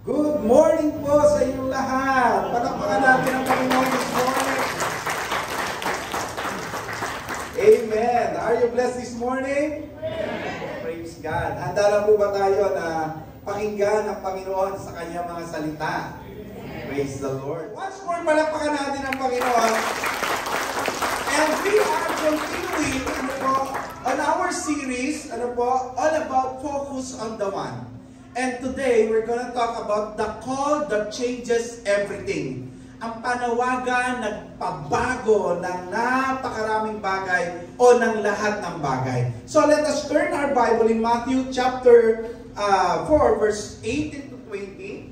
Good morning po sa inyong lahat. Palakpakan natin ang Panginoon this morning. Amen. Are you blessed this morning? Amen. Praise God. Handa na po ba tayo na pakinggan ang Panginoon sa kanyang mga salita? Praise the Lord. Once more, palakpakan natin ang Panginoon. And we are continuing on our series all about focus on the one. And today, we're going to talk about the call that changes everything. Ang panawagan nagpabago ng napakaraming bagay o ng lahat ng bagay. So let us turn our Bible in Matthew chapter 4, verse 18 to 20.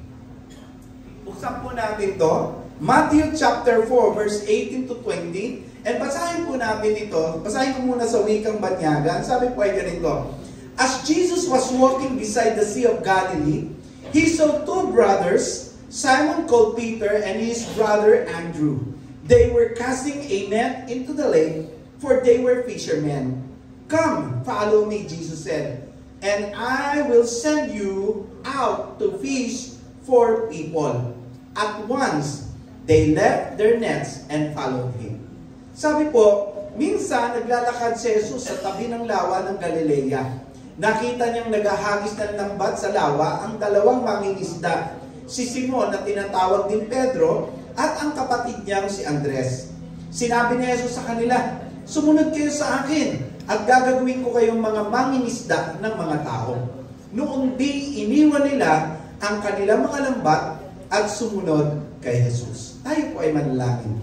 Buksan po natin to. Matthew chapter 4, verse 18 to 20. And basahin po natin ito. Basahin ko muna sa wikang Banyagan. Sabi po ay ganito. As Jesus was walking beside the Sea of Galilee, he saw two brothers, Simon called Peter and his brother Andrew. They were casting a net into the lake, for they were fishermen. Come, follow me, Jesus said, and I will send you out to fish for people. At once, they left their nets and followed him. Sabi po, minsan naglalakad si Jesus sa tabi ng lawa ng Galilea. Nakita niyang naghahagis ng lambat sa lawa ang dalawang mangingisda, si Simon na tinatawag din Pedro at ang kapatid niyang si Andres. Sinabi ni Jesus sa kanila, sumunod kayo sa akin at gagawin ko kayong mga mangingisda ng mga tao. Noong di iniwan nila ang kanilang mga lambat at sumunod kay Jesus. Tayo po ay manalangin.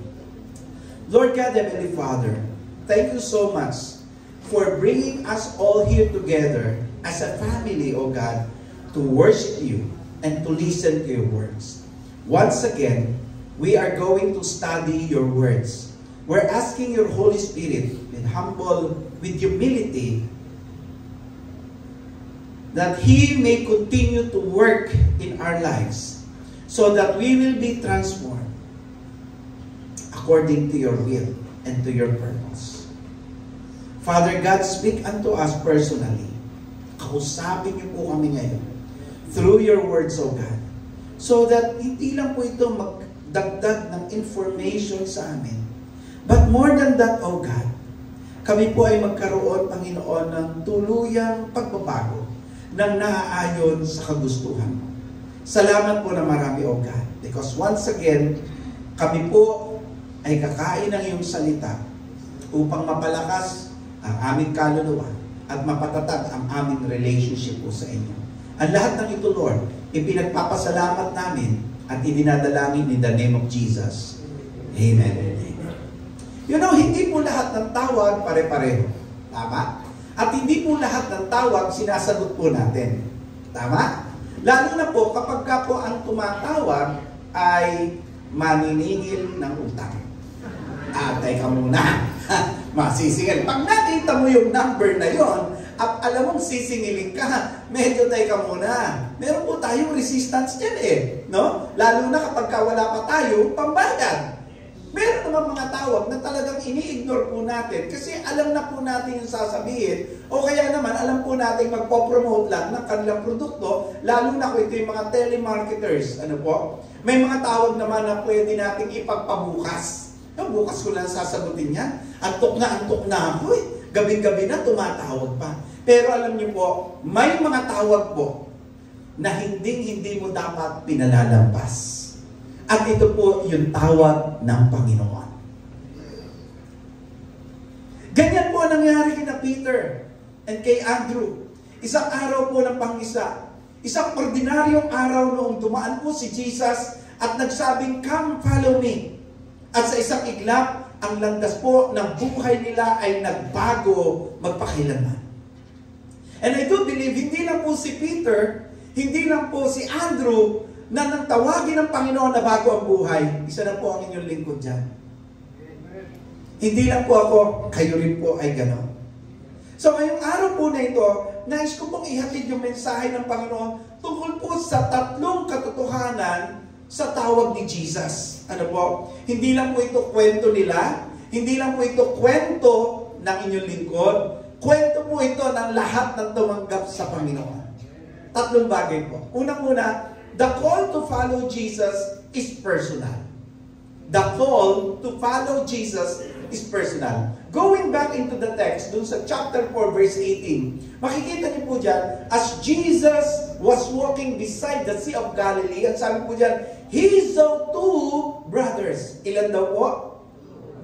Lord God, Heavenly Father, thank you so much for bringing us all here together as a family, O God, to worship you and to listen to your words. Once again, we are going to study your words. We're asking your Holy Spirit with humility, that He may continue to work in our lives so that we will be transformed according to your will and to your purpose. Father God, speak unto us personally. Kausapin niyo po kami ngayon through your words, O God. So that hindi lang po ito magdagdag ng information sa amin. But more than that, O God, kami po ay magkaroon, Panginoon, ng tuluyang pagbabago ng naaayon sa kagustuhan mo. Salamat po na marami, O God. Because once again, kami po ay kakain ng iyong salita upang mapalakas ang aming kaluluwa at mapatatag ang aming relationship po sa inyo. Ang lahat ng ito, Lord, ipinagpapasalamat namin at idinadalangin in the name of Jesus. Amen and amen. You know, hindi po lahat ng tawag pare-pareho. Tama? At hindi po lahat ng tawag sinasagot po natin. Tama? Lalo na po kapag ka po ang tumatawag ay maniningil ng utang. Teka muna. Masisingil. Pag nakita mo yung number na yon at alam mong sisingilin ka, medyo teka muna. Meron po tayong resistance dyan no? Lalo na kapag wala pa tayo, pambayad. Meron naman mga tawag na talagang ini-ignore po natin kasi alam na po natin yung sasabihin o kaya naman alam po natin magpo-promote lang ng kanilang produkto, lalo na kung ito yung mga telemarketers. May mga tawag naman na pwede nating ipagpabukas. Bukas ko lang sasagutin yan. Antok na ako Gabi-gabi na tumatawag pa. Pero alam niyo po, may mga tawag po na hindi mo dapat pinalalampas. At ito po yung tawag ng Panginoon. Ganyan po ang nangyari kina Peter and kay Andrew. Isang araw po ng pang-isa. Isang ordinaryong araw noong dumaan po si Jesus at nagsabing, "Come, follow me." At sa isang iglap, ang landas po ng buhay nila ay nagbago magpakailanman. And I do believe, hindi lang po si Peter, hindi lang po si Andrew, na nang tawagin ng Panginoon na bago ang buhay. Isa na po ang inyong lingkod dyan. Amen. Hindi lang po ako, kayo rin po ay gano'n. So ngayong araw po na ito, nais ko pong ihatid yung mensahe ng Panginoon tungkol po sa tatlong katotohanan sa tawag ni Jesus. Hindi lang po ito kwento nila, hindi lang po ito kwento ng inyong lingkod, kwento po ito ng lahat ng tumanggap sa Panginoon. Tatlong bagay po. Unang-una, the call to follow Jesus is personal. The call to follow Jesus is personal. Going back into the text, dun sa chapter 4, verse 18, makikita niyo po dyan, as Jesus was walking beside the Sea of Galilee, at sabi po dyan, He saw two brothers. Ilan daw po?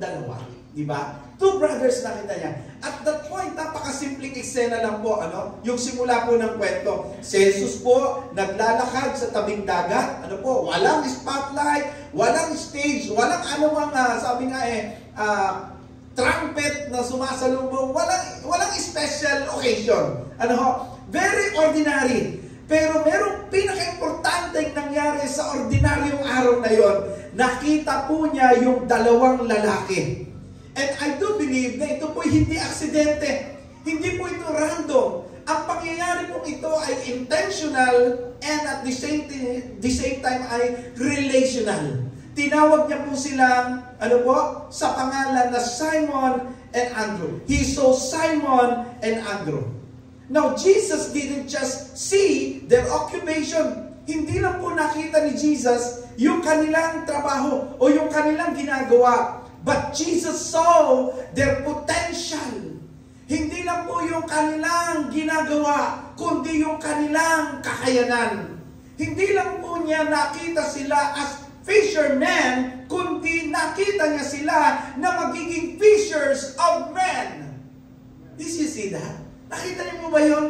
Dalawa. Diba? Two brothers nakita niya. At that point, napakasimpleng eksena lang po, yung simula po ng kwento. Si Jesus po, naglalakad sa tabing dagat, walang spotlight, walang stage, walang sabi nga trumpet na sumasalubong, walang special occasion. Very ordinary. Pero merong pinaka-importanteng nangyari sa ordinaryong araw na yon. Nakita po niya yung dalawang lalaki. And I do believe na ito po hindi aksidente. Hindi po ito random. Ang pangyayari po ito ay intentional and at the same time ay relational. Tinawag niya po silang, sa pangalan na Simon and Andrew. He saw Simon and Andrew. Now, Jesus didn't just see their occupation. Hindi lang po nakita ni Jesus yung kanilang trabaho o yung kanilang ginagawa. But Jesus saw their potential. Hindi lang po yung kanilang ginagawa, kundi yung kanilang kakayanan. Hindi lang po niya nakita sila as fishermen, kundi nakita niya sila na magiging fishers of men. Did you see that? Nakita niyo po ba yun?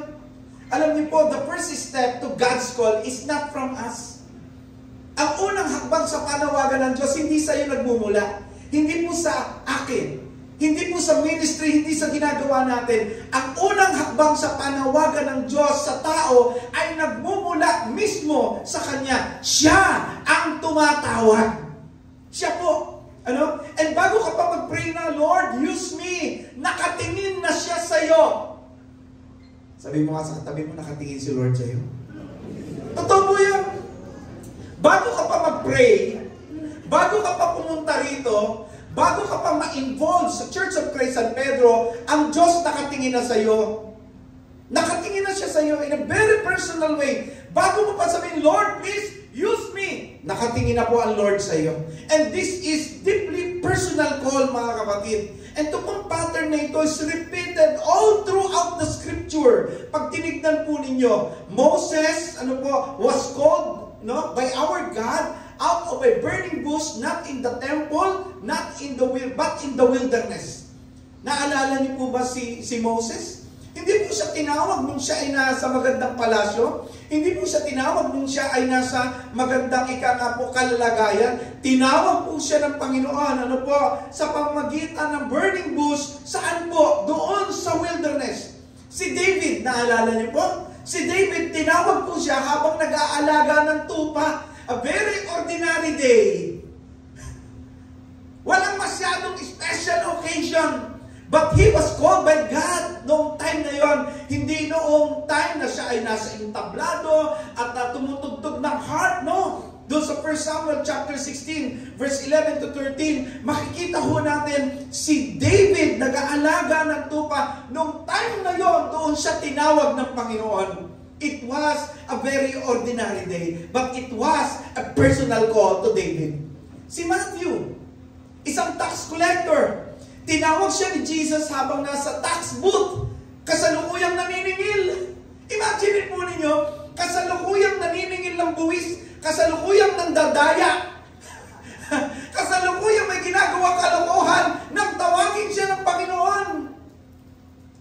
Alam niyo po, the first step to God's call is not from us. Ang unang hakbang sa panawagan ng Diyos, hindi sa iyo nagmumula. Hindi po sa akin. Hindi po sa ministry, hindi sa ginagawa natin. Ang unang hakbang sa panawagan ng Diyos sa tao ay nagmumula mismo sa Kanya. Siya ang tumatawag. Siya po. And bago ka pa mag-pray na, Lord, use me, nakatingin na siya sa iyo. Sabi mo nga sa katabi mo, nakatingin si Lord sa iyo. Totoo po yan. Bago ka pa mag-pray, bago ka pa pumunta rito, bago ka pa ma-involve sa Church of Christ San Pedro, ang Diyos nakatingin na sa iyo. Nakatingin na siya sa iyo in a very personal way. Bago mo pa sabihin, Lord, please use me. Nakatingin na po ang Lord sa iyo. And this is deeply personal call, mga kapatid. And itong pattern na ito is repeated all throughout the Scripture. Pag tinignan po ninyo, Moses, was called by our God out of a burning bush, not in the temple, not in the but in the wilderness. Naalala niyo po ba si Moses? Hindi po siya tinawag nung siya ay nasa magandang palasyo. Hindi po siya tinawag nung siya ay nasa magandang kalalagayan. Tinawag po siya ng Panginoon, sa pamamagitan ng burning bush. Saan po? Doon sa wilderness. Si David, naalala niyo po? Si David, tinawag po siya habang nag-aalaga ng tupa. A very ordinary day. Walang masyadong special occasion. But he was called by God noong time na yon. Hindi noong time na siya ay nasa entablado at tumutugtog ng harp, no. Doon sa 1 Samuel chapter 16, verse 11 to 13, makikita ho natin si David nag-aalaga ng tupa. Noong time na yon, doon siya tinawag ng Panginoon. It was a very ordinary day, but it was a personal call to David. Si Matthew, isang tax collector, tinawag siya ni Jesus habang nasa tax booth, kasalukuyang naniningil. Imagine po ninyo, kasalukuyang naniningil ng buwis, kasalukuyang nandadaya, kasalukuyang may ginagawa kalokohan, nang tawagin siya ng Panginoon.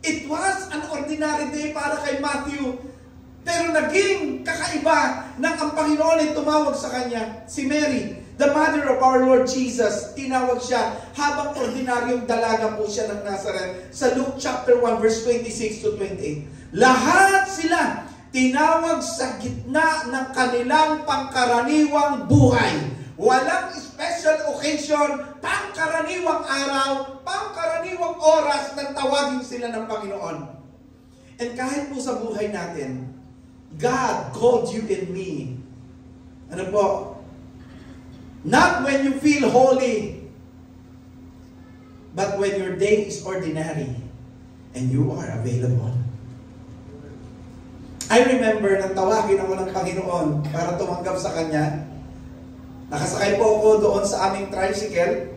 It was an ordinary day para kay Matthew. Pero naging kakaiba nang ang Panginoon ay tumawag sa kanya. Si Mary, the mother of our Lord Jesus, tinawag siya habang ordinaryong dalaga po siya ng Nazareth. Sa Luke chapter 1 verse 26 to 28. Lahat sila tinawag sa gitna ng kanilang pangkaraniwang buhay. Walang special occasion, pangkaraniwang araw, pangkaraniwang oras nang tawagin sila ng Panginoon. And kahit po sa buhay natin, God called you and me. Not when you feel holy, but when your day is ordinary and you are available. I remember nang tawagin ako ng Panginoon para tumanggap sa Kanya. Nakasakay po ako doon sa aming tricycle.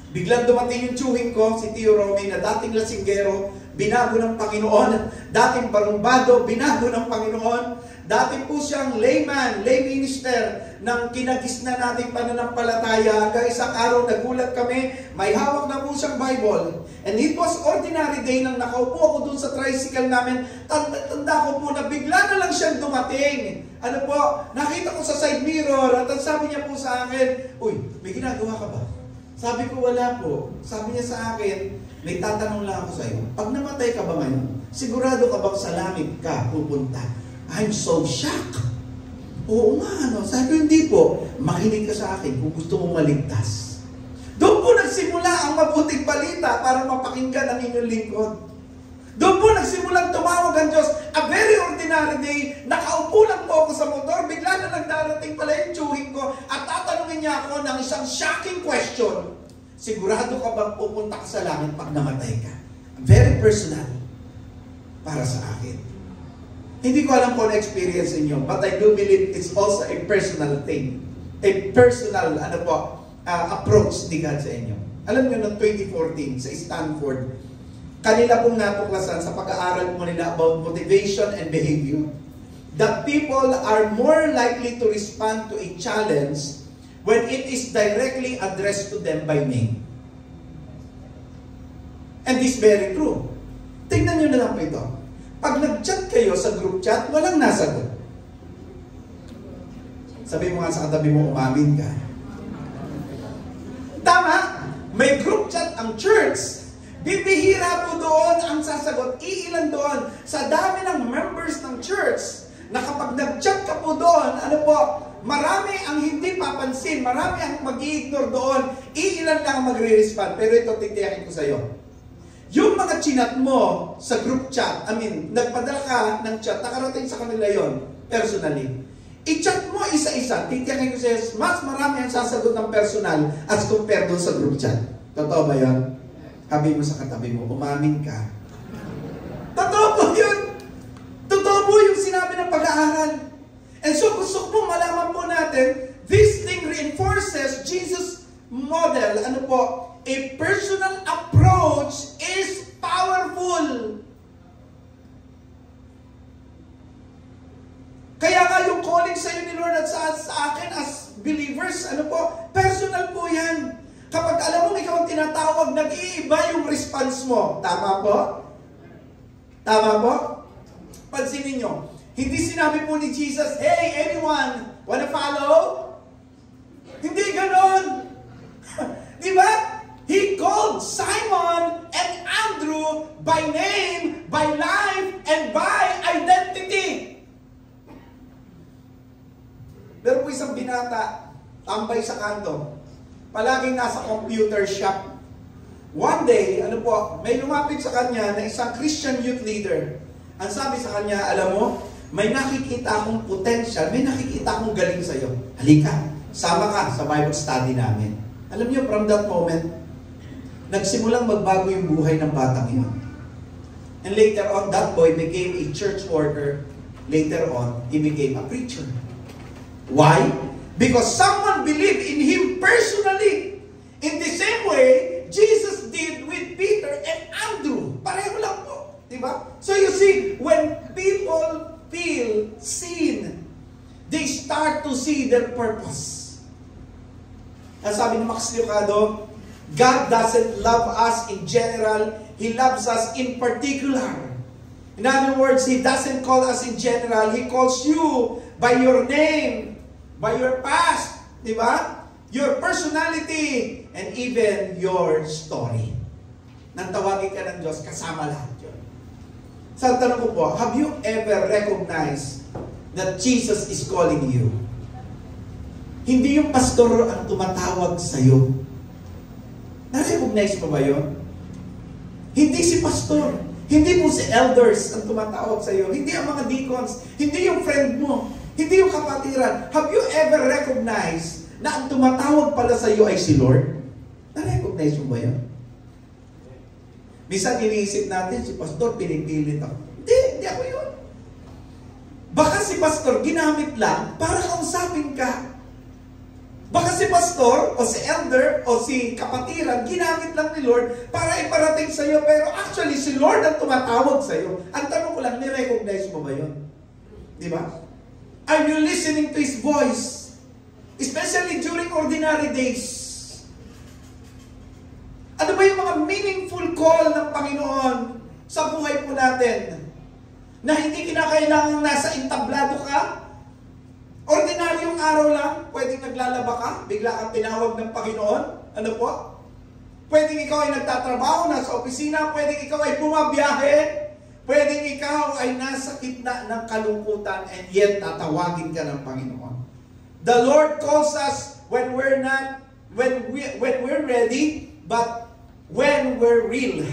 Biglang dumating yung tsuhin ko, si Tio Romy, na dating lasinggero, binago ng Panginoon. Dating barumbado, binago ng Panginoon. Dati po siyang layman, lay minister ng kinagisna nating pananampalataya. Hanggang isang araw nagulat kami, may hawak na po siyang Bible. And it was ordinary day nang nakaupo ako dun sa tricycle namin. Tanda ko po na bigla na lang siyang dumating. Ano po, nakita ko sa side mirror at sabi niya po sa akin, "Uy, may ginagawa ka ba?" Sabi ko, "Wala po." Sabi niya sa akin, "May tatanong lang ako sa iyo. Pag namatay ka ba ngayon, sigurado ka bang sa langit ka pupunta?" I'm so shocked. Oo nga, ano? Sabi ko, "Hindi po. Makinig ka sa akin kung gusto mong maligtas." Doon po nagsimula ang mabuting balita para mapakinggan ang inyong lingkod. Doon po nagsimulang tumawag ang Diyos. A very ordinary day, nakaupo lang po ako sa motor, bigla na nagdarating pala yung tsuhin ko at tatanungin niya ako ng isang shocking question. Sigurado ka bang pupunta ka sa langit pag namatay ka? Very personal para sa akin. Hindi ko alam kung experience niyo, but I do believe it's also a personal thing. A personal, approach ni God sa inyo. Alam niyo, noong 2014, sa Stanford, kanila pong natuklasan sa pag-aaral mo nila about motivation and behavior, that people are more likely to respond to a challenge when it is directly addressed to them by name. And this is very true. Tingnan niyo na lang po ito. Pag nag-chat kayo sa group chat, walang nasagot. Sabi mo nga sa katabi mo, umamin ka. Tama? May group chat ang church. Bibihira po doon ang sasagot. Iilan doon sa dami ng members ng church na kapag nag-chat ka po doon, marami ang hindi papansin, marami ang mag-i-ignore doon. Iilan lang ang magre-respond. Pero ito, titiyakin ko sa iyo. Yung mga chinat mo sa group chat, nagpadala ka ng chat, nakarating sa kanila yon personally. I-chat mo isa-isa, titiyakin ko sa iyo, mas marami ang sasagot ng personal as compared doon sa group chat. Totoo ba yun? Sabi mo sa katabi mo, umamin ka. Totoo po yun. Totoo po yung sinabi ng pag-aaral. And so gusto mo malaman po natin, this thing reinforces Jesus' model. A personal approach is powerful. Kaya nga yung calling sa iyo ni Lord at sa akin as believers, personal po yan. Kapag alam mo ikaw ang tinatawag, nag-iiba yung response mo. Tama po? Tama po? Pansinin nyo, hindi sinabi po ni Jesus, "Hey, anyone, wanna follow?" Hindi ganon. Di ba? He called Simon and Andrew by name, by life, and by identity. Meron po isang binata, tambay sa kanto, palaging nasa computer shop. One day, may lumapit sa kanya na isang Christian youth leader. Ang sabi sa kanya, "Alam mo, may nakikita akong potential, may nakikita akong galing sa'yo. Halika, sama ka sa Bible study namin." Alam niyo, from that moment, nagsimulang magbago yung buhay ng batang yun. And later on, that boy became a church worker. Later on, he became a preacher. Why? Because someone believed in him personally. In the same way, Jesus did with Peter and Andrew. Pareho lang po. Diba? So you see, when people feel seen, they start to see their purpose. Ang sabi ni Max Lucado, God doesn't love us in general, He loves us in particular. In other words, He doesn't call us in general, He calls you by your name, by your past, di ba? Your personality, and even your story. Nang tawagin ka ng Diyos, kasama lahat yun. Sa tanong ko po, have you ever recognized that Jesus is calling you? Hindi yung pastor ang tumatawag sa'yo. Na-recognize mo ba yun? Hindi si pastor. Hindi po si elders ang tumatawag sa iyo. Hindi ang mga deacons. Hindi yung friend mo. Hindi yung kapatiran. Have you ever recognized na ang tumatawag pala sa iyo ay si Lord? Na-recognize mo ba yun? Minsan iniisip natin, si pastor, pinipilit ako. Hindi ako yun. Baka si pastor ginamit lang para kausapin ka. Baka si pastor o si elder o si kapatiran ginamit lang ni Lord para iparating sa iyo, pero actually si Lord ang tumatawag sa iyo. Ang tanong ko lang, ni-recognize mo ba yun? Di ba? Are you listening to His voice? Especially during ordinary days. Ano ba yung mga meaningful call ng Panginoon sa buhay po natin? Na hindi kinakailangan nasa entablado ka? Ordinaryong araw lang, pwedeng naglalaba ka, bigla kang tinawag ng Panginoon. Ano po? Pwedeng ikaw ay nagtatrabaho, nasa opisina, pwedeng ikaw ay bumabiyahe, pwedeng ikaw ay nasa gitna ng kalungkutan and yet tatawagin ka ng Panginoon. The Lord calls us when we're ready, but when we're real.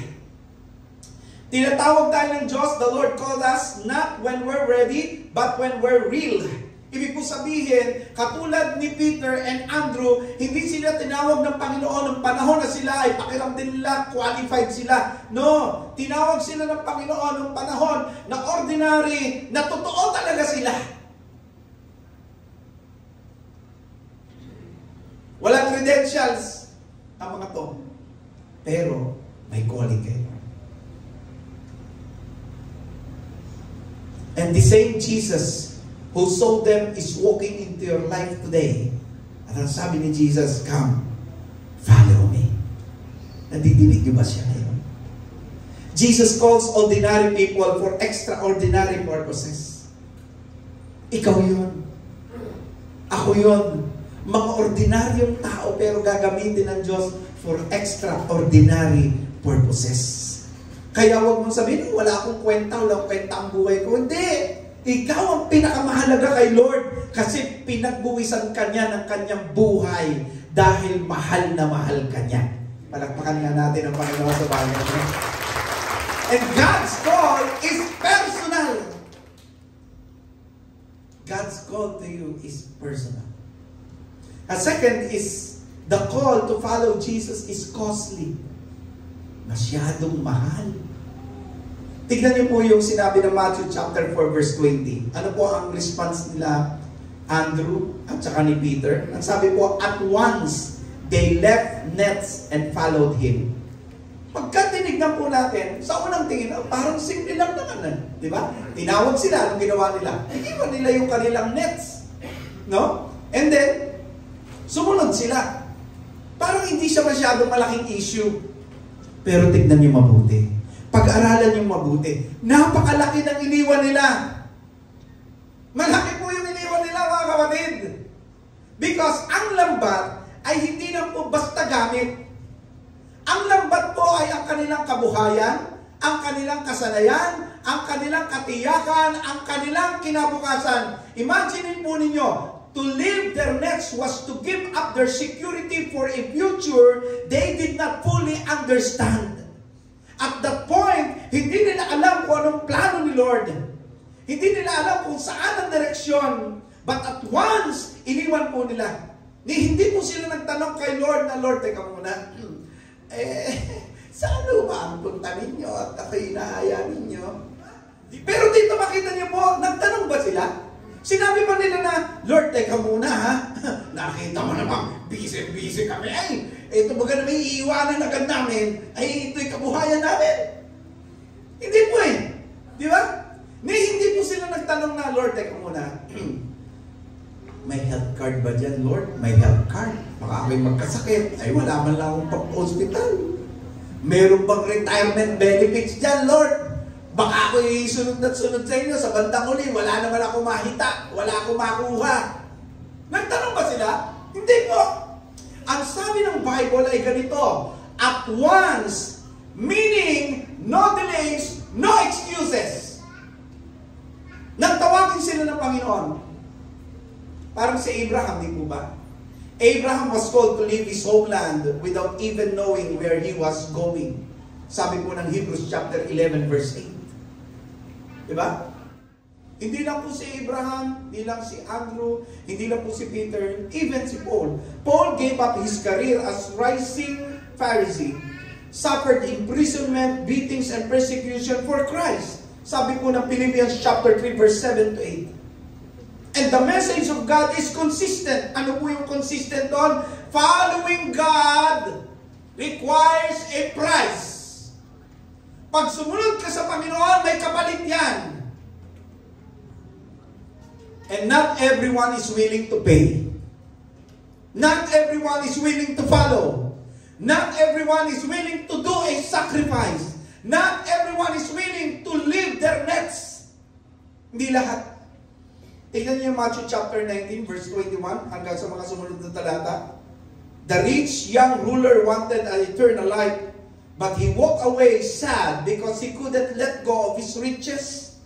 Tinatawag tayo ng Diyos, the Lord called us not when we're ready, but when we're real. Ibig po sabihin, katulad ni Peter and Andrew, hindi sila tinawag ng Panginoon ng panahon na sila ay pakiramdam nila, qualified sila. No, tinawag sila ng Panginoon ng panahon na ordinary, na totoo talaga sila. Walang credentials ang mga to. Pero may calling kayo. And the same Jesus who saw them is walking into your life today. At ang sabi ni Jesus, come, follow me. Nadidinig niyo ba siya ngayon? Jesus calls ordinary people for extraordinary purposes. Ikaw yun. Ako yun. Mga ordinaryong tao pero gagamitin ng Diyos for extraordinary purposes. Kaya huwag mong sabihin, wala akong kwenta, wala akong kwenta ang buhay ko. Hindi! Ikaw ang pinakamahalaga kay Lord kasi pinagbuwisan ka niya ng kanyang buhay dahil mahal na mahal ka niya. Palakpakan nga natin ang Panginoon sa bahay niya. And God's call is personal. God's call to you is personal. A second is the call to follow Jesus is costly. Masyadong mahal. Tignan niyo po yung sinabi ng Matthew chapter 4 verse 20. Ano po ang response nila Andrew at saka ni Peter? Ang sabi po, at once they left nets and followed Him. Pagka tinignan po natin, sa unang tingin, parang simple lang naman. Di ba? Tinawag sila, anong ginawa nila? Iwan nila yung kanilang nets. No? And then, sumunod sila. Parang hindi siya masyadong malaking issue. Pero tignan niyo mabuti. Pag-aralan niyo mabuti. Napakalaki ng iniwan nila. Malaki po yung iniwan nila, mga kapatid. Because ang lambat ay hindi lang po basta gamit. Ang lambat po ay ang kanilang kabuhayan, ang kanilang kasanayan, ang kanilang katiyakan, ang kanilang kinabukasan. Imagine po ninyo, to leave their nets was to give up their security for a future they did not fully understand. At that point, hindi nila alam kung anong plano ni Lord. Hindi nila alam kung saan ang direksyon. But at once, iniwan po nila. Hindi po sila nagtanong kay Lord na, Lord, teka muna, saan ba ang punta ninyo at ako'y inahaya ninyo? Pero dito makita niyo po, nagtanong ba sila? Sinabi pa nila na, Lord, teka muna ha, nakita mo naman, busy kami. Ay, ito baga na may iiwanan agad namin, ay ito'y kabuhayan namin. Hindi po eh. Di ba? Hindi po sila nagtanong na, Lord, teka muna, may health card ba dyan, Lord? May health card. Baka ako'y magkasakit. Ay, wala man lang akong pag-hospital. Meron bang retirement benefits dyan, Lord? Baka ako'y sunod sa inyo sa bandang uli. Wala naman ako mahita. Wala ako makuha. Nagtanong ba sila? Hindi po. Ang sabi ng Bible ay ganito, at once, meaning no delays, no excuses. Nagtawagin sila ng Panginoon. Parang si Abraham, di po ba? Abraham was called to leave his homeland without even knowing where he was going. Sabi po ng Hebrews chapter 11 verse 8. Diba? Hindi lang po si Abraham, hindi lang si Andrew, hindi lang po si Peter, even si Paul. Paul gave up his career as rising Pharisee, suffered imprisonment, beatings, and persecution for Christ. Sabi po ng Philippians chapter 3 verse 7 to 8. And the message of God is consistent. Ano po yung consistent doon? Following God requires a price. Pag sumunod ka sa Panginoon, may kapalit yan. And not everyone is willing to pay. Not everyone is willing to follow. Not everyone is willing to do a sacrifice. Not everyone is willing to leave their nets. Hindi lahat. Tingnan niyo Matthew chapter 19 verse 21 hanggang sa mga sumunod na talata. The rich young ruler wanted an eternal life, but he walked away sad because he couldn't let go of his riches.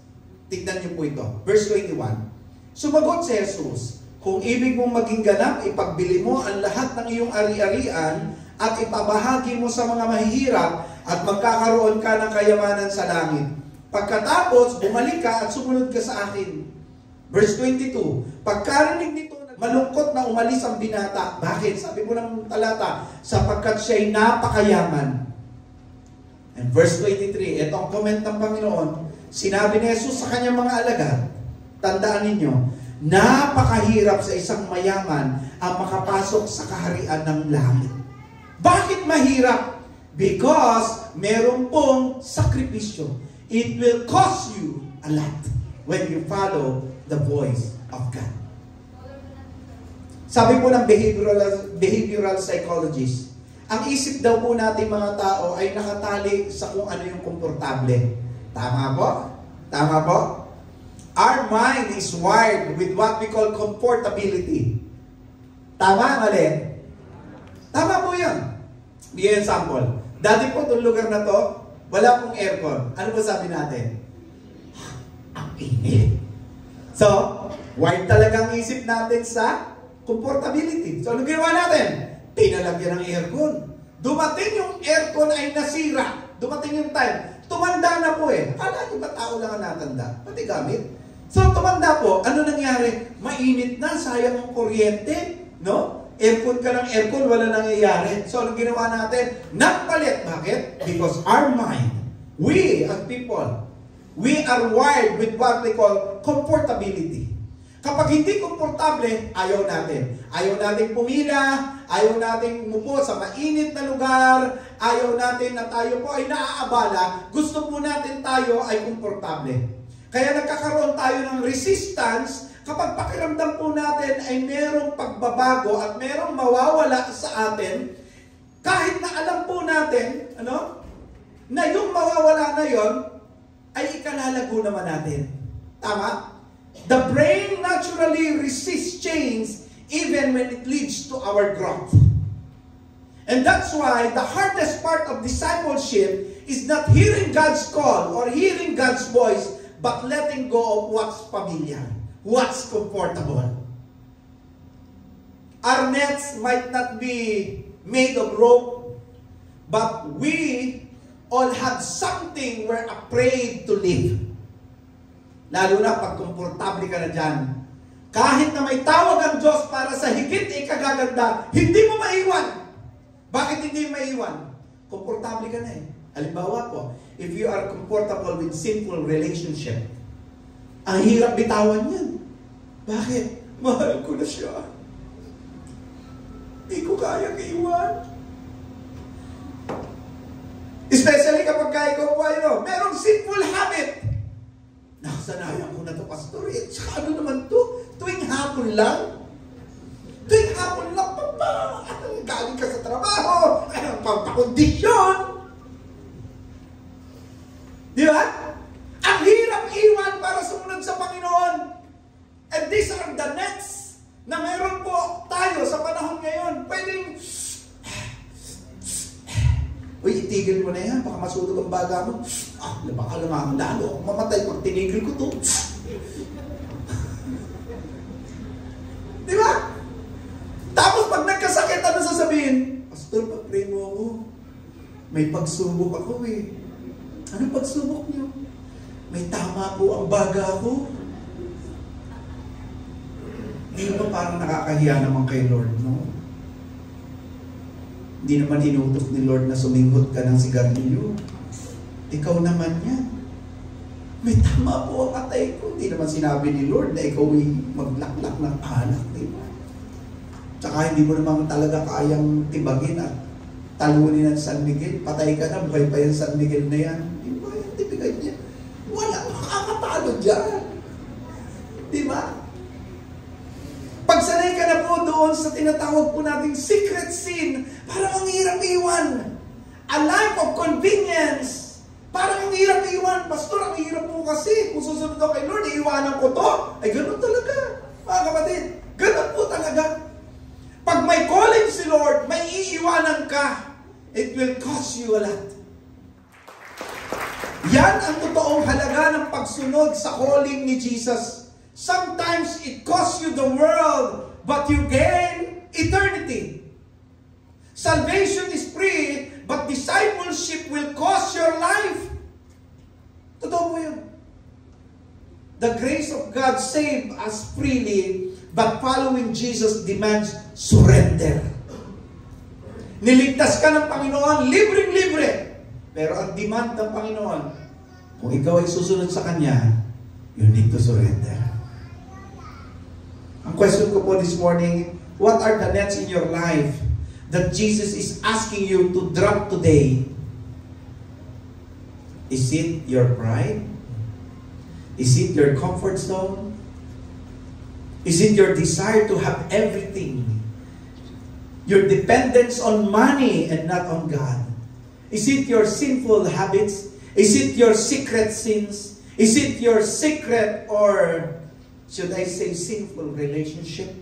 Tingnan niyo po ito. Verse 21. Sumagot si Jesus, kung ibig mong maging ganap, ipagbili mo ang lahat ng iyong ari-arian at ipabahagi mo sa mga mahihirap at magkakaroon ka ng kayamanan sa langit. Pagkatapos, bumalik ka at sumunod ka sa akin. Verse 22, pagkarinig nito, malungkot na umalis ang binata. Bakit? Sabi mo ng talata, sapagkat siya'y napakayaman. And verse 23, ito ang comment ng Panginoon. Sinabi ni Jesus sa kanyang mga alagad, tandaan ninyo, napakahirap sa isang mayaman ang makapasok sa kaharian ng langit. Bakit mahirap? Because meron pong sakripisyo. It will cost you a lot when you follow the voice of God. Sabi po ng behavioral psychologist, ang isip daw po natin mga tao ay nakatali sa kung ano yung komportable. Tama po? Tama po? Our mind is wired with what we call comfortability. Tama, mali? Tama po yun. Bigyan example. Dati po itong lugar na to, wala pong aircon. Ano ba sabi natin? Ang init. So, wired talagang isip natin sa comfortability. So, ano ginawa natin? Pinalagyan ng aircon. Dumating yung aircon ay nasira. Dumating yung time. Tumanda na po eh. Akala nyo ba tao lang ang natanda? Pati gamit. So, tumanda po. Ano nangyari? Mainit na. Sayang ang kuryente. No? Aircon ka ng aircon, wala nangyayari. So, anong ginawa natin? Nagpalit. Bakit? Because our mind, we as people, we are wired with what we call comfortability. Kapag hindi komportable, ayaw natin. Ayaw natin pumila, ayaw natin umupo sa mainit na lugar, ayaw natin na tayo po ay naaabala, gusto po natin tayo ay komportable. Kaya nagkakaroon tayo ng resistance kapag pakiramdam po natin ay merong pagbabago at merong mawawala sa atin, kahit na alam po natin, na yung mawawala na yon ay ikalalago naman natin. Tama? The brain naturally resists change even when it leads to our growth. And that's why the hardest part of discipleship is not hearing God's call or hearing God's voice, but letting go of what's familiar, what's comfortable. Our nets might not be made of rope, but we all have something we're afraid to live. Lalo na pag komportable ka na dyan. Kahit na may tawag ang Diyos para sa higit ikagaganda, hindi mo maiwan. Bakit hindi mo maiwan? Komportable ka na eh. Halimbawa po, if you are comfortable with sinful relationship, ang hirap bitawan yan. Bakit? Mahal ko na siya. Hindi ko kayang iwan. Especially kapag ikaw po merong sinful habit. Nakasanayan ko na to, Pastor. Tsaka ano naman to? Tuwing hapon lang. Tuwing hapon lang, papa. Galing ka sa trabaho. Anong pampakondisyon? Di ba? Ang hirap iwan para sumunod sa Panginoon. And these are the nets na meron po tayo sa panahon ngayon. Pwedeng, uy, itigil mo na yan. Baka masulog ang baga mo. Baka lamang lalo akong mamatay pag tinigil ko to. Di ba? Tapos pag nagkasakit, ano sasabihin? Pastor, pag-pray mo ako. May pagsubok ako eh. Ano pagsubok niyo? May tama po ang baga ko. Hindi ba parang nakakahiya naman kay Lord, no? Hindi naman inutok ni Lord na suminghot ka ng sigarilyo. Ikaw naman yan. may tama po ang atay ko. Hindi naman sinabi ni Lord na ikaw ay maglaklak ng alak, di ba? Tsaka hindi mo naman talaga kayang tibagin at talunin ng San Miguel. Patay ka na, buhay pa yung San Miguel na yan. Di ba yung tibigan niya? Wala makakatalo dyan. Di ba? Pagsanay ka na po doon sa tinatawag po nating secret sin, parang ang hirap iwan. A life of convenience. Parang ang hirap iwan. Pastor, ang hirap po kasi. Kung susunod ako kay Lord, iiwanan ko to. Ay, ganun talaga. Mga kapatid, ganun po talaga. Pag may calling si Lord, may iiwanan ka. It will cost you a lot. Yan ang totoong halaga ng pagsunod sa calling ni Jesus. Sometimes it costs you the world, but you gain eternity. Salvation is free, but discipleship will cost your life. Totoo po yun. The grace of God saved us freely, but following Jesus demands surrender. Niligtas ka ng Panginoon, libreng-libre. Pero ang demand ng Panginoon, kung ikaw ay susunod sa Kanya, you need to surrender. Ang question ko po this morning, what are the nets in your life that Jesus is asking you to drop today? Is it your pride? Is it your comfort zone? Is it your desire to have everything? Your dependence on money and not on God? Is it your sinful habits? Is it your secret sins? Is it your secret or should I say sinful relationship?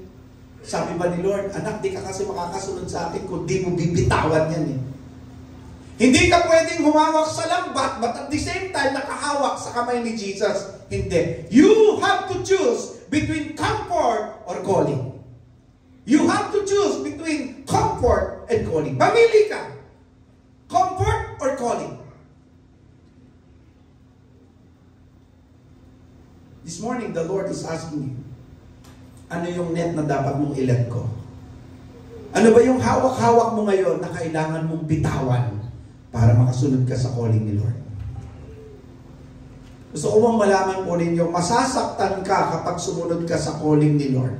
Sabi ba ni Lord, anak, di ka kasi makakasunod sa akin kung di mo bibitawan yan eh. Hindi ka pwedeng humawak sa lambat, but at the same time, nakahawak sa kamay ni Jesus. Hindi. You have to choose between comfort or calling. You have to choose between comfort and calling. Mamili ka. Comfort or calling. This morning, the Lord is asking you, ano yung net na dapat mong i-let go? Ano ba yung hawak-hawak mo ngayon na kailangan mong bitawan para makasunod ka sa calling ni Lord? Gusto ko mong malaman po ninyo, masasaktan ka kapag sumunod ka sa calling ni Lord.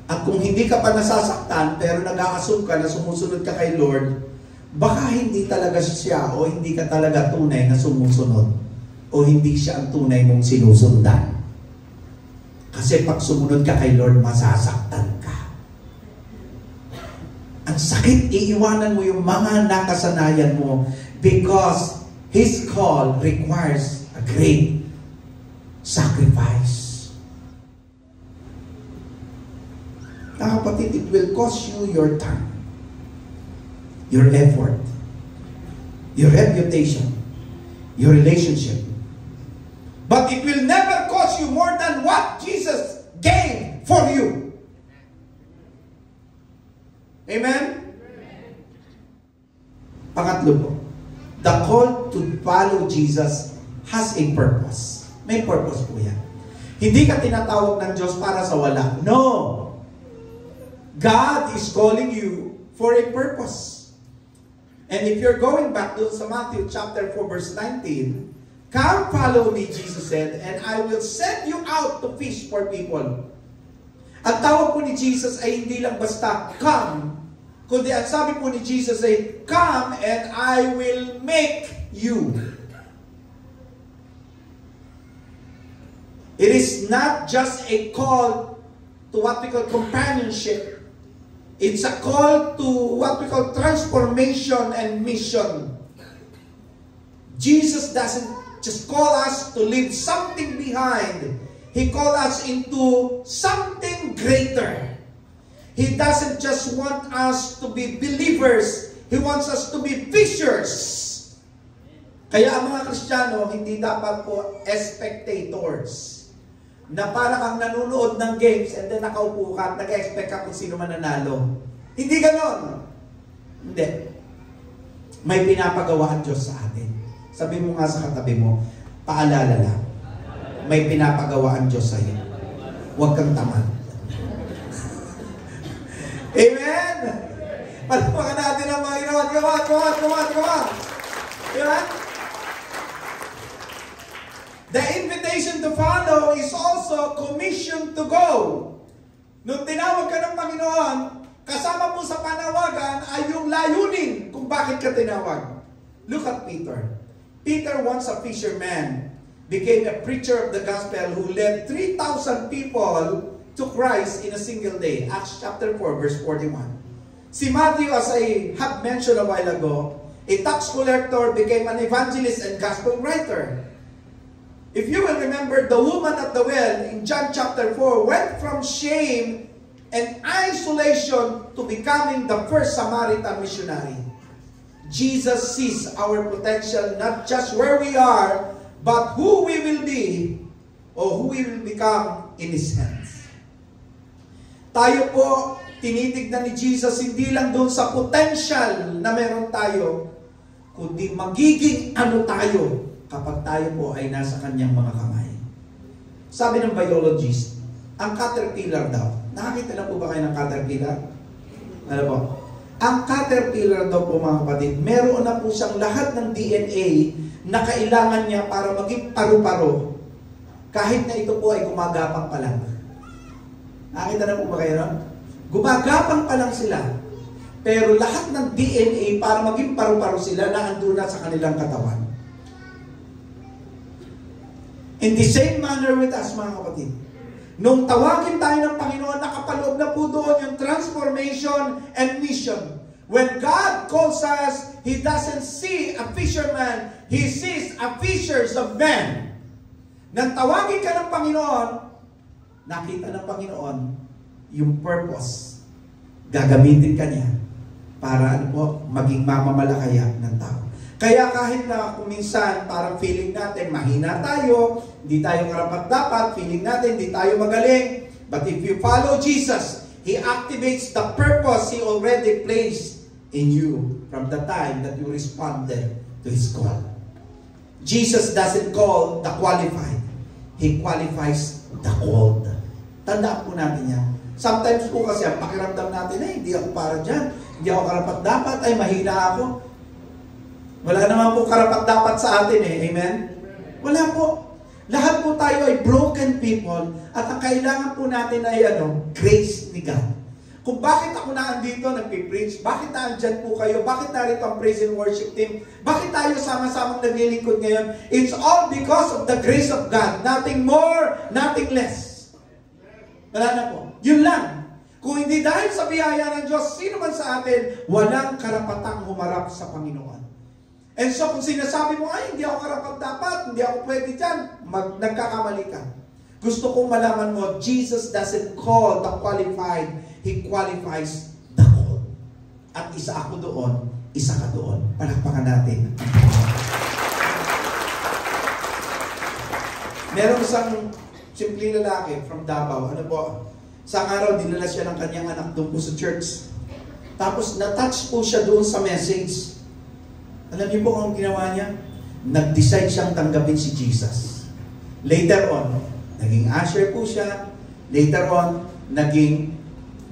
At kung hindi ka pa nasasaktan, pero nag-a-assume ka na sumusunod ka kay Lord, baka hindi talaga siya o hindi ka talaga tunay na sumusunod. O hindi siya ang tunay mong sinusundan. Kasi pag sumunod ka kay Lord, masasaktan ka. Ang sakit, iiwanan mo yung mga nakasanayan mo because His call requires a great sacrifice. Kapatid, it will cost you your time, your effort, your reputation, your relationship. But it will never cost you more than what Jesus gave for you. Amen? Pangatlo po, the call to follow Jesus has a purpose. May purpose po yan. Hindi ka tinatawag ng Diyos para sa wala. No! God is calling you for a purpose. And if you're going back to Matthew chapter 4 verse 19, come follow me, Jesus said, and I will send you out to fish for people. Ang tawag po ni Jesus ay hindi lang basta come, kundi ang sabi po ni Jesus ay, come and I will make you. It is not just a call to what we call companionship. It's a call to what we call transformation and mission. Jesus doesn't just call us to leave something behind. He called us into something greater. He doesn't just want us to be believers. He wants us to be fishers. Kaya ang mga Kristiyano, hindi dapat po spectators. Na parang kang nanonood ng games and then nakaupo ka at nag-expect ka kung sino man nanalo. Hindi ganon. Hindi. May pinapagawa ang Diyos sa atin. Sabi mo nga sa katabi mo, paalala lang. May pinapagawa ang Diyos sa iyo. Huwag kang tamad. Amen? Palamakan natin ang mga ginawa. Gawa. Diba? The invitation to follow is also commission to go. Nung tinawag ka ng Panginoon, kasama po sa panawagan ay yung layunin kung bakit ka tinawag. Look at Peter. Peter, once a fisherman, became a preacher of the gospel who led 3,000 people to Christ in a single day. Acts chapter 4, verse 41. Si Matthew, as I have mentioned a while ago, a tax collector, became an evangelist and gospel writer. If you will remember, the woman at the well in John chapter 4 went from shame and isolation to becoming the first Samaritan missionary. Jesus sees our potential, not just where we are, but who we will be or who we will become in His hands. Tayo po, tinitignan ni Jesus hindi lang doon sa potential na meron tayo, kundi magiging ano tayo kapag tayo po ay nasa Kanyang mga kamay. Sabi ng biologist, ang caterpillar daw, nakakita na po ba kayo ng caterpillar? Ano po? Ang caterpillar daw po mga kapatid, meron na po siyang lahat ng DNA na kailangan niya para maging paru-paro. Kahit na ito po ay gumagapang pa lang. Nakita na po ba kayo? Gumagapang pa lang sila. Pero lahat ng DNA para maging paru-paro sila na andun na sa kanilang katawan. In the same manner with us, mga kapatid. Nung tawagin tayo ng Panginoon, nakapaloob na po doon yung transformation and mission. When God calls us, He doesn't see a fisherman, He sees a fishers of men. Nang tawagin ka ng Panginoon, nakita ng Panginoon yung purpose. Gagamitin ka niya para maging mamamalakaya ng tao. Kaya kahit na kung minsan parang feeling natin mahina tayo, hindi tayo karapat-dapat, feeling natin hindi tayo magaling. But if you follow Jesus, He activates the purpose He already placed in you from the time that you responded to His call. Jesus doesn't call the qualified. He qualifies the called. Tandaan po natin yan. Sometimes po kasi ang pakiramdam natin, hindi ako para dyan. Hindi ako karapat-dapat, ay mahina ako. Wala naman po karapat-dapat sa atin Amen? Wala po. Lahat po tayo ay broken people at ang kailangan po natin ay grace ni God. Kung bakit ako naandito nagpipreach, bakit naandyan po kayo, bakit narito ang praise and worship team, bakit tayo sama-samang naglilingkod ngayon, it's all because of the grace of God. Nothing more, nothing less. Wala na po. Yun lang. Kung hindi dahil sa biyaya ng Diyos, sino man sa atin, walang karapatang humarap sa Panginoon. And so, kung sinasabi mo, ay, hindi ako karapat-dapat, hindi ako pwede dyan, nagkakamali ka. Gusto kong malaman mo, Jesus doesn't call the qualified, He qualifies the called. At isa ako doon, isa ka doon. Palakpakan natin. Meron isang simpleng lalaki from Davao. Ano po? Sa araw, dinala siya ng kanyang anak doon po sa church. Tapos, na-touch po siya doon sa message. Alam niyo po kung ginawa niya? Nag-decide siyang tanggapin si Jesus. Later on, naging usher po siya. Later on, naging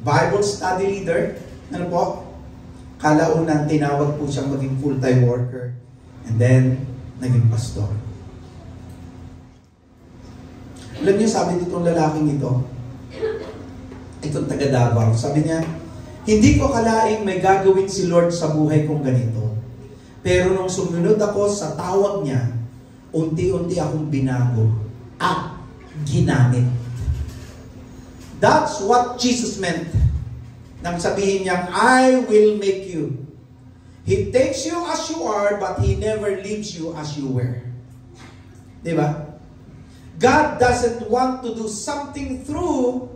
Bible study leader. Ano po? Kalaunan, tinawag po siyang maging full-time worker. And then, naging pastor. Alam niyo, sabi nitong lalaking ito, itong taga Davao, sabi niya, hindi ko kalaing may gagawin si Lord sa buhay kong ganito. Pero nung sumunod ako sa tawag niya, unti-unti akong binago at ginamit. That's what Jesus meant. Nang sabihin niya, I will make you. He takes you as you are, but He never leaves you as you were. Diba? God doesn't want to do something through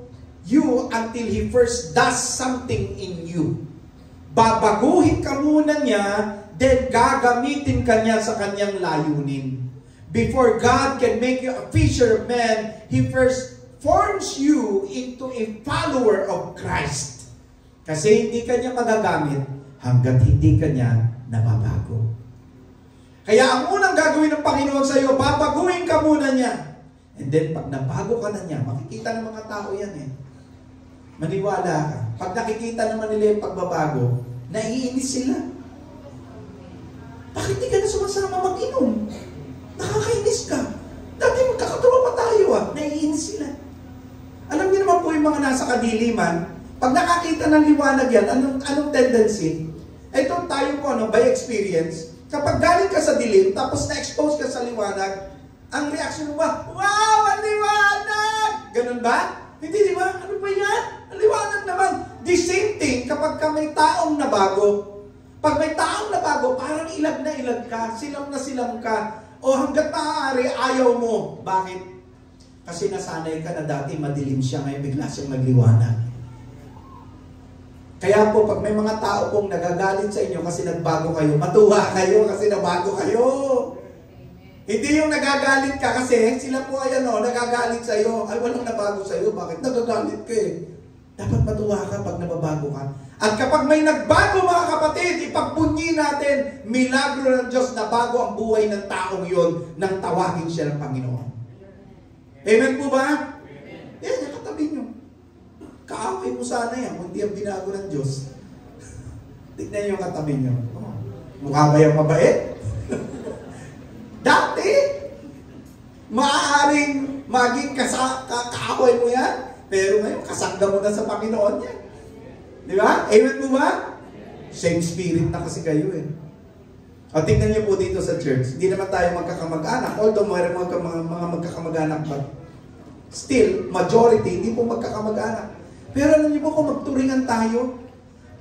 you until He first does something in you. Babaguhin ka muna niya, then gagamitin ka niya sa kanyang layunin. Before God can make you a fisher of men, He first forms you into a follower of Christ. Kasi hindi ka niya magagamit hanggat hindi ka niya nababago. Kaya ang unang gagawin ng Panginoon sa iyo, babaguhin ka muna niya. And then pag nabago ka na niya, makikita ng mga tao yan Maniwala ka. Pag nakikita naman nila yung pagbabago, naiinis sila. Bakit di ka na sumasama mag-inom? Nakakainis ka. Dati yung mga nasa kadiliman, pag nakakita ng liwanag yan, anong tendency? Ito tayo po, by experience, kapag galing ka sa dilim, tapos na-expose ka sa liwanag, ang reaction mo ba, wow, ang liwanag! Ganun ba? Hindi, di ba? Ano ba yan? Ang liwanag naman. The same thing kapag ka may taong nabago. Pag may taong nabago, parang ilag na ilag ka, silam na silam ka, o hanggat maaari, ayaw mo. Bakit? Kasi nasanay ka na dati madilim siya, ngayon bigla siyang nagliwanag. Kaya po, pag may mga tao pong nagagalit sa inyo kasi nagbago kayo, matuwa kayo kasi nabago kayo. Hindi yung nagagalit ka kasi sila po ay nagagalit sa iyo. Ay, walang nabago sa iyo. Bakit? Nagagalit ka eh. Dapat matuwa ka pag nababago ka. At kapag may nagbago mga kapatid, ipagpunyi natin, milagro ng Diyos na bago ang buhay ng taong yon nang tawagin siya ng Panginoon. Amen po ba? Yan, nakatabi nyo. Kaaway mo sana yan kung hindi ang binago ng Diyos. Tignan yung katabi nyo. Oh, mukha ba yung mabait? Dati, maaaring maging kaaway mo yan, pero ngayon, kasangga mo na sa Panginoon yan. Di ba? Amen mo ba? Same spirit na kasi kayo eh. O, tingnan niyo po dito sa church, hindi naman tayo magkakamag-anak, although mayroon mga magkakamag-anak pa. Still, majority, hindi po magkakamag-anak. Pero alam niyo po kung magturingan tayo,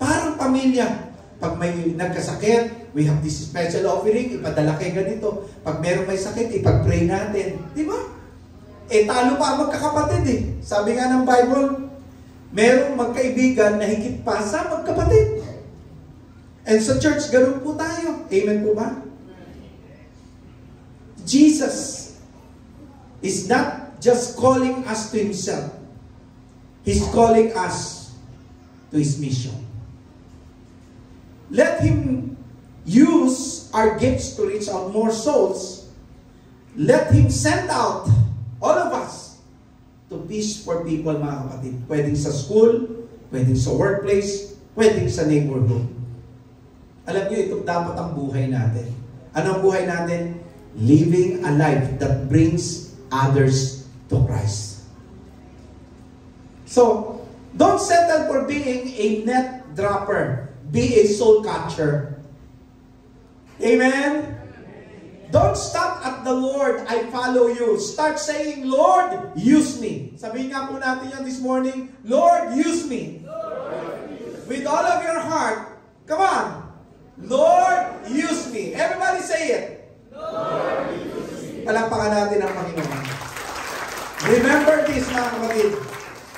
parang pamilya. Pag may nagkasakit, we have this special offering, ipadala kay ganito. Pag meron may sakit, ipag-pray natin. Di ba? Eh, talo pa ang magkakapatid eh. Sabi nga ng Bible, merong magkaibigan na higit pa sa magkapatid. And sa church, ganun po tayo. Amen po ba? Jesus is not just calling us to Himself. He's calling us to His mission. Let Him use our gifts to reach out more souls. Let Him send out all of us to fish for people, mga kapatid. Pwedeng sa school, pwedeng sa workplace, pwedeng sa neighborhood. Alam niyo, ito dapat ang buhay natin. Ano ang buhay natin? Living a life that brings others to Christ. So, don't settle for being a net dropper. Be a soul catcher. Amen? Don't stop at the Lord, I follow you. Start saying, Lord, use me. Sabihin nga po natin yan this morning, Lord, use me. Lord, use me. With all of your heart, come on. Lord, use me. Everybody say it. Lord, use me. Palakpakan natin ang Panginoon. Remember this, mga kapatid.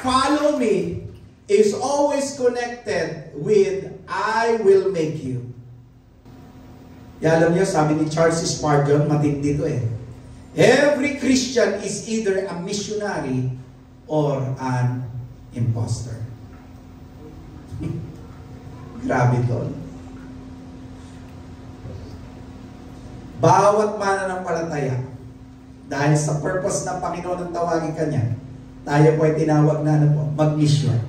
Follow me is always connected with I will make you. Alam niyo, sabi ni Charles Spurgeon, matindi ito eh. Every Christian is either a missionary or an imposter. Grabe ito. Bawat mananampalataya, dahil sa purpose ng Panginoon ang tawagin kanya, tayo po ay tinawag na mag-mission.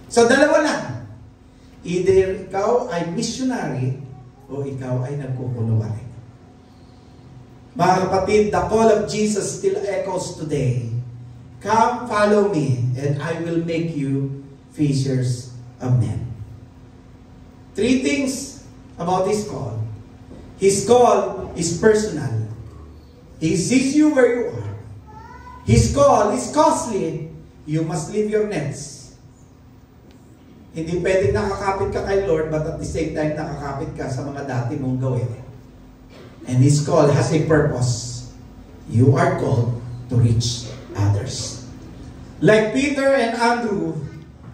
So, dalawa lang. Either ikaw ay missionary o ikaw ay nagkukunwari. Mga kapatid, the call of Jesus still echoes today. Come, follow me, and I will make you fishers of men. 3 things about His call. His call is personal. He sees you where you are. His call is costly. You must leave your nets. Hindi pwedeng nakakapit ka kay Lord, but at the same time, nakakapit ka sa mga dati mong gawin. And His call has a purpose. You are called to reach others. Like Peter and Andrew,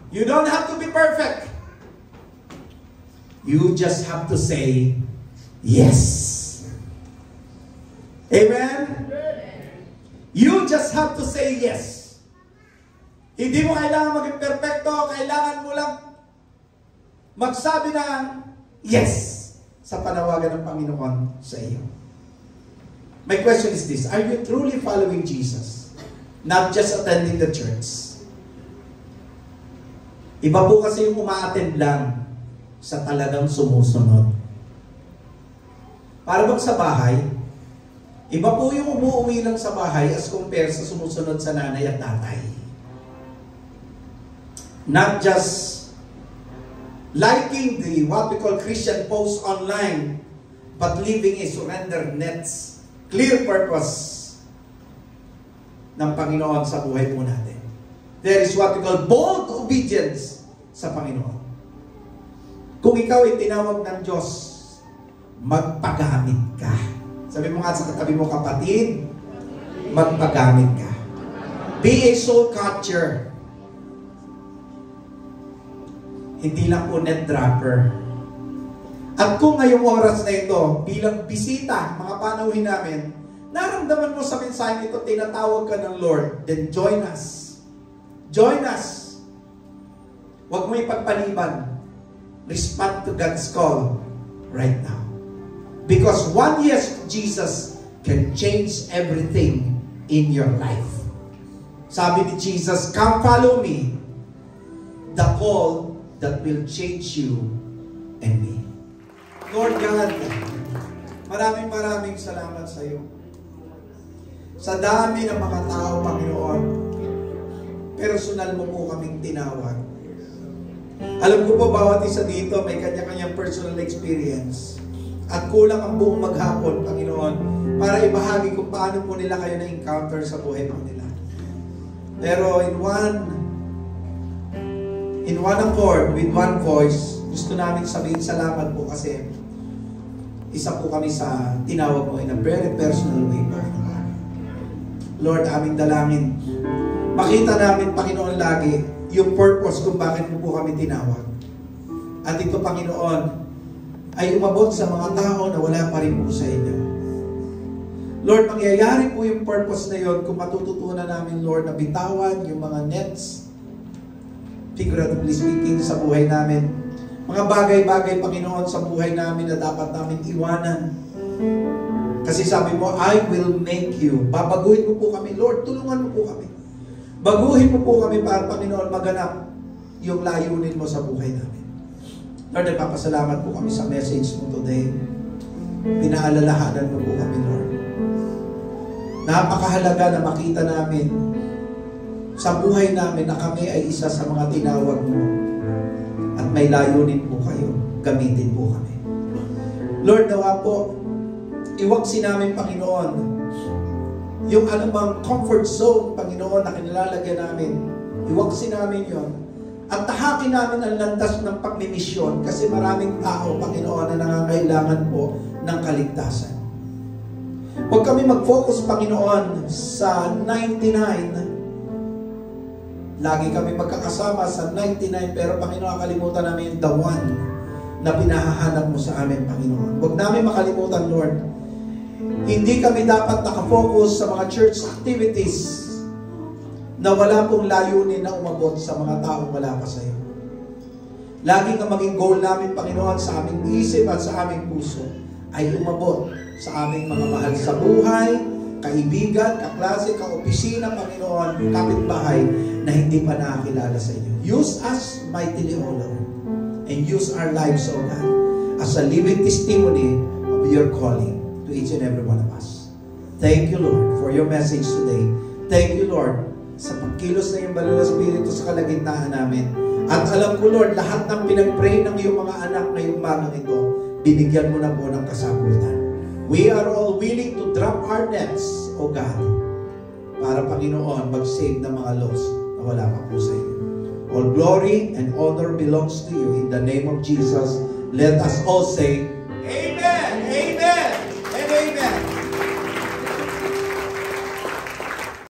you don't have to be perfect. You just have to say, yes. Amen? You just have to say yes. Hindi mo kailangan maging perfecto, kailangan mo lang magsabi ng yes sa panawagan ng Panginoon sa iyo. My question is this, are you truly following Jesus? Not just attending the church. Iba po kasi yung uma-attend lang sa talagang sumusunod. Para bang sa bahay, iba po yung umuwi lang sa bahay as compare sa sumusunod sa nanay at tatay. not just liking the what we call Christian posts online, but living a surrender nets, clear purpose ng Panginoon sa buhay po natin. There is what we call bold obedience sa Panginoon. Kung ikaw ay tinawag ng Diyos, magpagamit ka. Sabi mo nga sa katabi mo, kapatid, magpagamit ka. Be a soul catcher. Hindi lang po net dropper. At kung ngayong oras na ito, bilang bisita, mga panauhin namin, naramdaman mo sa mensahe ito, tinatawag ka ng Lord, then join us. Join us. Huwag mo ipagpaliban. Respond to God's call right now. Because one yes to Jesus can change everything in your life. Sabi ni Jesus, come follow me. The call that will change you and me. Lord God, maraming salamat sa iyo. Sa dami ng mga tao, Panginoon, personal mo po kaming tinawag. Alam ko po, bawat isa dito may kanya-kanyang personal experience. At kulang ang buong maghapon, Panginoon, para ibahagi kung paano po nila kayo na-encounter sa buhay po nila. Pero in one accord, with one voice, gusto namin sabihin salamat po kasi isa po kami sa tinawag mo in a very personal way, Panginoon. Lord, aming dalangin, makita namin, Panginoon, lagi yung purpose kung bakit mo po kami tinawag. At ito, Panginoon, ay umabot sa mga tao na wala pa rin po sa inyo. Lord, mangyayari po yung purpose na yun kung matututunan namin, Lord, na bitawan yung mga nets, figuratively speaking, sa buhay namin. Mga bagay-bagay, Panginoon, sa buhay namin na dapat namin iwanan. Kasi sabi mo, I will make you. Babaguhin mo po kami. Lord, tulungan mo po kami. Baguhin mo po kami para, Panginoon, maganap yung layunin mo sa buhay namin. Lord, nagpapasalamat po kami sa message mo today. Pinaalalahanan mo po kami, Lord. Napakahalaga na makita namin sa buhay namin na kami ay isa sa mga tinawag mo. At may layunin po kayo. Gamitin po kami. Lord, nawa po, iwagsin namin, Panginoon, yung anumang comfort zone, Panginoon, na kinilalagyan namin. Iwagsin namin yon. At tahakin namin ang landas ng pagmimisyon kasi maraming tao, Panginoon, na nangangailangan po ng kaligtasan. Huwag kami mag-focus, Panginoon, sa 99. Lagi kami magkakasama sa 99, pero, Panginoon, kalimutan namin the one na pinahahanap mo sa amin, Panginoon. Huwag namin makalimutan, Lord. Hindi kami dapat nakafocus sa mga church activities na wala pong layunin na umabot sa mga taong wala pa sa iyo. Lagi nga maging goal namin, Panginoon, sa aming isip at sa aming puso ay umabot sa aming mga mahal sa buhay, kaibigan, kaklase, kaopisina, Panginoon, kapitbahay na hindi pa nakakilala sa inyo. Use us mightily, O Lord, and use our lives, O God, as a living testimony of your calling to each and every one of us. Thank you, Lord, for your message today. Thank you, Lord, sa pagkilos na yung banal na Espiritu sa kalagitnaan namin. At alam ko, Lord, lahat ng pinag-pray ng iyong mga anak na yung umagang ito, binigyan mo na po ng kasagutan. We are all willing to drop our nets, O God, para, Panginoon, mag-save ng mga lost na wala pa po sa inyo. All glory and honor belongs to you. In the name of Jesus, let us all say,